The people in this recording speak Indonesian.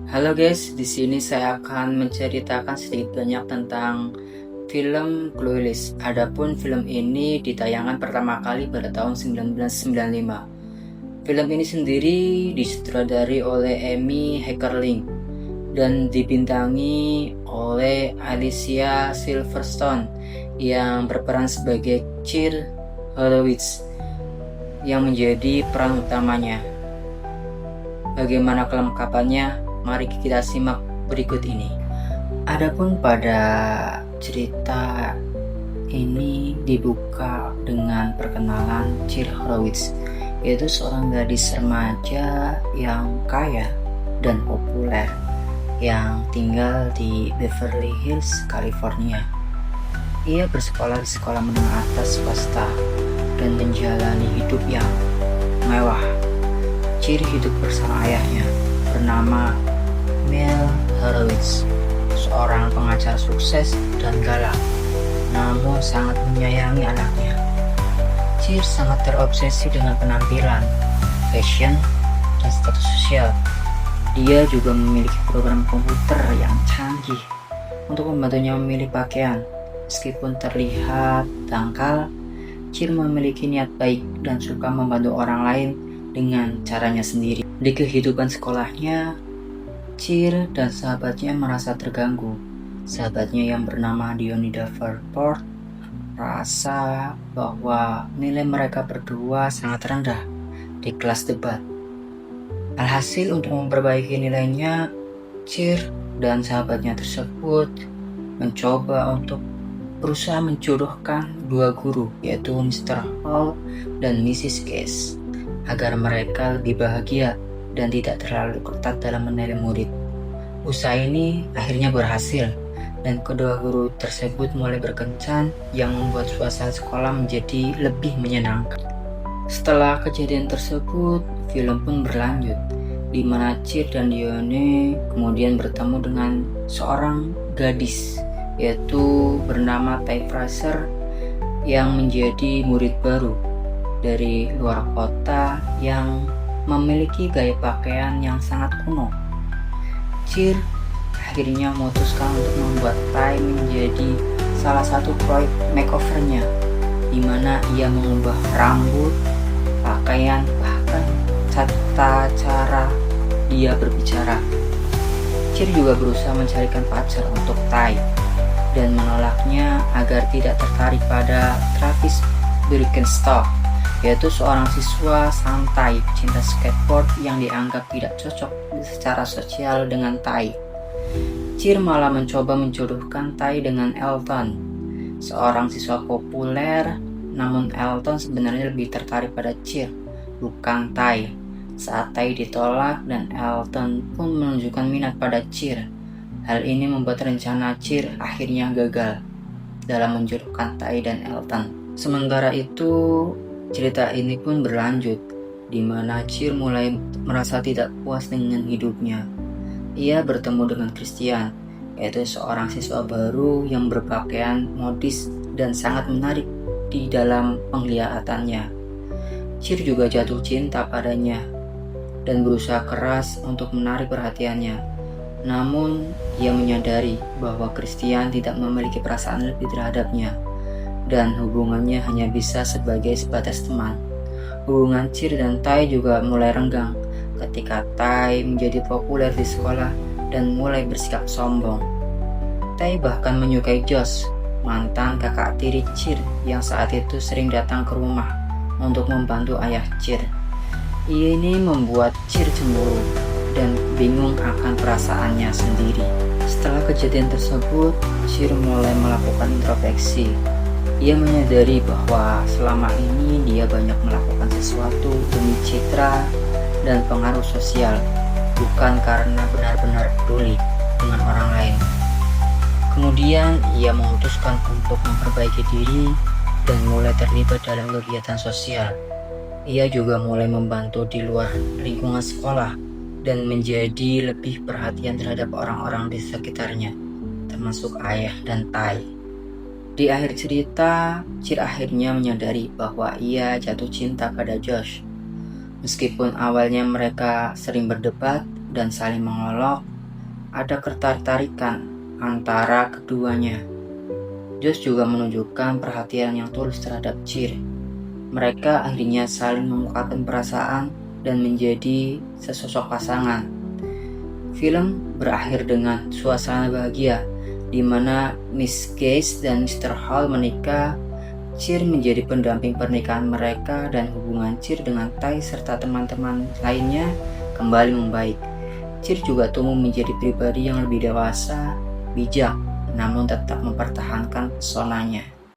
Halo guys, di sini saya akan menceritakan sedikit banyak tentang film Clueless. Adapun film ini ditayangkan pertama kali pada tahun 1995. Film ini sendiri disutradari oleh Amy Heckerling dan dibintangi oleh Alicia Silverstone yang berperan sebagai Cheer Horowitz yang menjadi peran utamanya. Bagaimana kelengkapannya? Mari kita simak berikut ini. Adapun pada cerita ini dibuka dengan perkenalan Cheer Horowitz, yaitu seorang gadis remaja yang kaya dan populer yang tinggal di Beverly Hills, California. Ia bersekolah di sekolah menengah atas swasta dan menjalani hidup yang mewah. Cheer hidup bersama ayahnya bernama Mel Horowitz, seorang pengacara sukses dan galak, namun sangat menyayangi anaknya. Cheer sangat terobsesi dengan penampilan, fashion, dan status sosial. Dia juga memiliki program komputer yang canggih untuk membantunya memilih pakaian. Meskipun terlihat dangkal, Cheer memiliki niat baik dan suka membantu orang lain dengan caranya sendiri. Di kehidupan sekolahnya, Cheer dan sahabatnya merasa terganggu. Sahabatnya yang bernama Diony Davenport merasa bahwa nilai mereka berdua sangat rendah di kelas debat. Alhasil untuk memperbaiki nilainya, Cheer dan sahabatnya tersebut mencoba untuk berusaha menjodohkan dua guru, yaitu Mr. Hall dan Mrs. Case, agar mereka lebih bahagia dan tidak terlalu ketat dalam menilai murid. Usaha ini akhirnya berhasil dan kedua guru tersebut mulai berkencan yang membuat suasana sekolah menjadi lebih menyenangkan. Setelah kejadian tersebut, film pun berlanjut, di mana Cheer dan Diony kemudian bertemu dengan seorang gadis, yaitu bernama Ty Fraser yang menjadi murid baru dari luar kota yang memiliki gaya pakaian yang sangat kuno. Cheer akhirnya memutuskan untuk membuat Ty menjadi salah satu proyek makeovernya, di mana ia mengubah rambut, pakaian, bahkan tata cara dia berbicara. Cheer juga berusaha mencarikan pacar untuk Ty dan menolaknya agar tidak tertarik pada Travis Birkenstock, yaitu seorang siswa santai pecinta skateboard yang dianggap tidak cocok secara sosial dengan Ty. Cheer malah mencoba menjodohkan Ty dengan Elton, seorang siswa populer, namun Elton sebenarnya lebih tertarik pada Cheer, bukan Ty. Saat Ty ditolak dan Elton pun menunjukkan minat pada Cheer, hal ini membuat rencana Cheer akhirnya gagal dalam menjodohkan Ty dan Elton. Sementara itu, cerita ini pun berlanjut, di mana Cheer mulai merasa tidak puas dengan hidupnya. Ia bertemu dengan Christian, yaitu seorang siswa baru yang berpakaian modis dan sangat menarik di dalam penglihatannya. Cheer juga jatuh cinta padanya dan berusaha keras untuk menarik perhatiannya. Namun, ia menyadari bahwa Christian tidak memiliki perasaan lebih terhadapnya dan hubungannya hanya bisa sebagai sebatas teman. Hubungan Cheer dan Ty juga mulai renggang ketika Ty menjadi populer di sekolah dan mulai bersikap sombong. Ty bahkan menyukai Josh, mantan kakak tiri Cheer yang saat itu sering datang ke rumah untuk membantu ayah Cheer. Ini membuat Cheer cemburu dan bingung akan perasaannya sendiri. Setelah kejadian tersebut, Cheer mulai melakukan introspeksi. Ia menyadari bahwa selama ini dia banyak melakukan sesuatu demi citra dan pengaruh sosial, bukan karena benar-benar peduli dengan orang lain. Kemudian ia memutuskan untuk memperbaiki diri dan mulai terlibat dalam kegiatan sosial. Ia juga mulai membantu di luar lingkungan sekolah dan menjadi lebih perhatian terhadap orang-orang di sekitarnya, termasuk ayah dan Ty. Di akhir cerita, Cheer akhirnya menyadari bahwa ia jatuh cinta pada Josh. Meskipun awalnya mereka sering berdebat dan saling mengolok, ada ketertarikan antara keduanya. Josh juga menunjukkan perhatian yang tulus terhadap Cheer. Mereka akhirnya saling mengungkapkan perasaan dan menjadi sesosok pasangan. Film berakhir dengan suasana bahagia, di mana Miss Gaze dan Mr. Hall menikah. Cheer menjadi pendamping pernikahan mereka dan hubungan Cheer dengan Tai serta teman-teman lainnya kembali membaik. Cheer juga tumbuh menjadi pribadi yang lebih dewasa, bijak, namun tetap mempertahankan pesonanya.